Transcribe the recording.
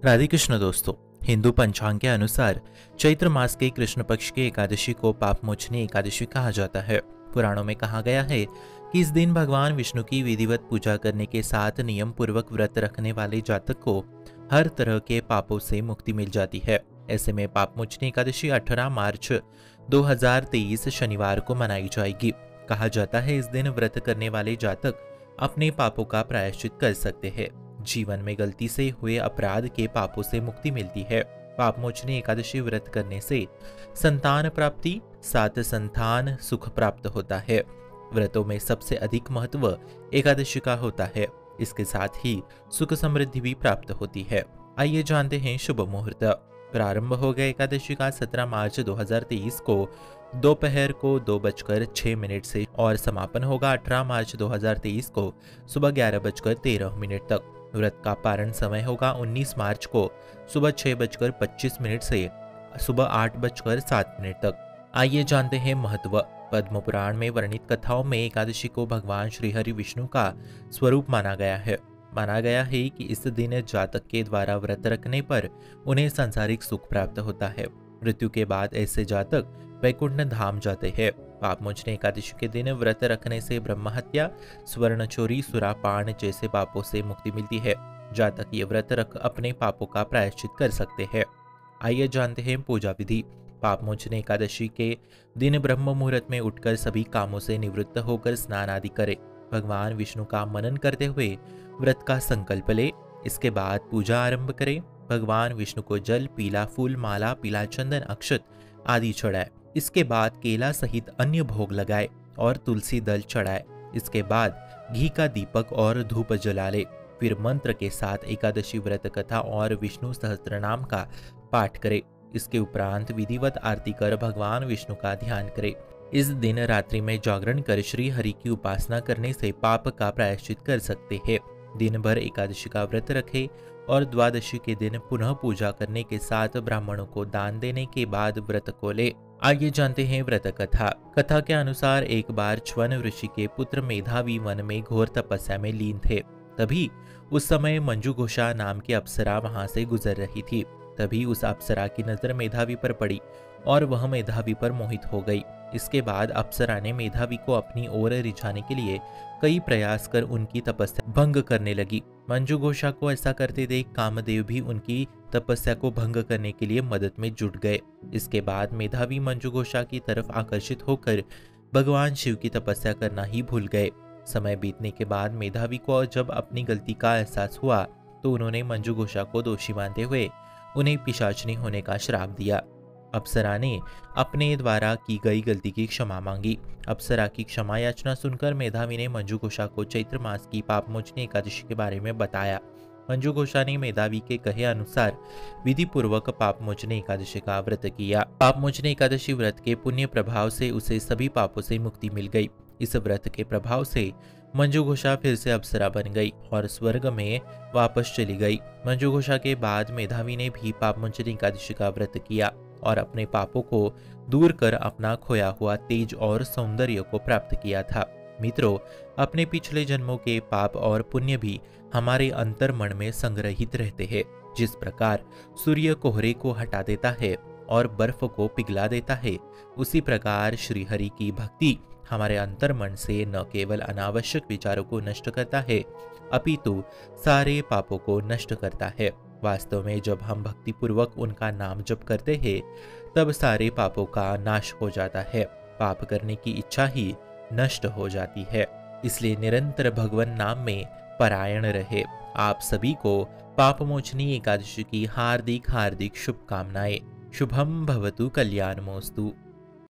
राधे कृष्ण दोस्तों। हिंदू पंचांग के अनुसार चैत्र मास के कृष्ण पक्ष की एकादशी को पापमोचनी एकादशी कहा जाता है। पुराणों में कहा गया है कि इस दिन भगवान विष्णु की विधिवत पूजा करने के साथ नियम पूर्वक व्रत रखने वाले जातक को हर तरह के पापों से मुक्ति मिल जाती है। ऐसे में पापमोचनी एकादशी 18 मार्च 2023 शनिवार को मनाई जाएगी। कहा जाता है इस दिन व्रत करने वाले जातक अपने पापों का प्रायश्चित कर सकते हैं। जीवन में गलती से हुए अपराध के पापों से मुक्ति मिलती है। पापमोचनी एकादशी व्रत करने से संतान प्राप्ति, सात संतान सुख प्राप्त होता है। व्रतों में सबसे अधिक महत्व एकादशी का होता है। इसके साथ ही सुख समृद्धि भी प्राप्त होती है। आइए जानते हैं शुभ मुहूर्त। प्रारंभ हो गया एकादशी का 17 मार्च 2023 को दोपहर को 2:06 से और समापन होगा 18 मार्च 2023 को सुबह 11:13 तक। व्रत का पारण समय होगा 19 मार्च को सुबह 6:25 से सुबह 8:07 तक। आइए जानते हैं महत्व। पद्म पुराण में वर्णित कथाओं में एकादशी को भगवान श्री हरि विष्णु का स्वरूप माना गया है। माना गया है कि इस दिन जातक के द्वारा व्रत रखने पर उन्हें सांसारिक सुख प्राप्त होता है। मृत्यु के बाद ऐसे जातक वैकुंठ धाम जाते हैं। पापमोचनी एकादशी के दिन व्रत रखने से ब्रह्म हत्या, स्वर्ण चोरी, सुरापान जैसे पापों से मुक्ति मिलती है। जातक ये व्रत रख अपने पापों का प्रायश्चित कर सकते हैं। आइए जानते हैं पूजा विधि। पापमोचनी एकादशी के दिन ब्रह्म मुहूर्त में उठकर सभी कामों से निवृत्त होकर स्नान आदि करें। भगवान विष्णु का मनन करते हुए व्रत का संकल्प ले। इसके बाद पूजा आरंभ करें। भगवान विष्णु को जल, पीला फूल, माला, पीला चंदन, अक्षत आदि चढ़ाए। इसके बाद केला सहित अन्य भोग लगाए और तुलसी दल चढ़ाए। इसके बाद घी का दीपक और धूप जला ले। फिर मंत्र के साथ एकादशी व्रत कथा और विष्णु सहस्त्रनाम का पाठ करे। इसके उपरांत विधिवत आरती कर भगवान विष्णु का ध्यान करे। इस दिन रात्रि में जागरण कर श्री हरि की उपासना करने से पाप का प्रायश्चित कर सकते हैं। दिन भर एकादशी का व्रत रखे और द्वादशी के दिन पुनः पूजा करने के साथ ब्राह्मणों को दान देने के बाद व्रत को ले। आइए जानते हैं व्रत कथा। कथा के अनुसार एक बार च्वन ऋषि के पुत्र मेधावी वन में घोर तपस्या में लीन थे। तभी उस समय मंजुघोषा नाम की अप्सरा वहां से गुजर रही थी। तभी उस अप्सरा की नजर मेधावी पर पड़ी और वह मेधावी पर मोहित हो गई। इसके बाद अप्सरा ने मेधावी को अपनी ओर रिझाने के लिए कई प्रयास कर उनकी तपस्या भंग करने लगी। मंजुघोषा को ऐसा करते देख कामदेव भी उनकी तपस्या को भंग करने के लिए मदद में जुट गए। इसके बाद मेधावी मंजुघोषा की तरफ आकर्षित होकर भगवान शिव की तपस्या करना ही भूल गए। समय बीतने के बाद मेधावी को जब अपनी गलती का एहसास हुआ तो उन्होंने मंजुघोषा को दोषी मानते हुए उन्हें पिशाचनी होने का श्राप दिया। अप्सरा ने अपने द्वारा की गई गलती की क्षमा मांगी। अप्सरा की क्षमा याचना सुनकर मेधावी ने मंजुघोषा को चैत्र मास की पापमोचनी एकादशी के बारे में बताया। मंजुघोषा ने मेधावी के कहे अनुसार विधि पूर्वक पापमोचनी एकादशी का व्रत किया। पापमोचनी एकादशी व्रत के पुण्य प्रभाव से उसे सभी पापों से मुक्ति मिल गई। इस व्रत के प्रभाव से मंजुघोषा फिर से अप्सरा बन गई और स्वर्ग में वापस चली गई। मंजुघोषा के बाद मेधावी ने भी पापमोचनी एकादशी का व्रत किया और अपने पापों को दूर कर अपना खोया हुआ तेज और सौंदर्य को प्राप्त किया था। मित्रों, अपने पिछले जन्मों के पाप और पुण्य भी हमारे अंतर्मन में संग्रहित रहते हैं। जिस प्रकार सूर्य कोहरे को हटा देता है और बर्फ को पिघला देता है, उसी प्रकार श्री हरि की भक्ति हमारे अंतर्मन से न केवल अनावश्यक विचारों को नष्ट करता है, अपितु सारे पापों को नष्ट करता है। वास्तव में जब हम भक्ति पूर्वक उनका नाम जप करते हैं तब सारे पापों का नाश हो जाता है। पाप करने की इच्छा ही नष्ट हो जाती है। इसलिए निरंतर भगवान नाम में परायण रहे। आप सभी को पापमोचनी एकादशी की हार्दिक हार्दिक शुभकामनाएं। शुभम भवतु कल्याणमोस्तु।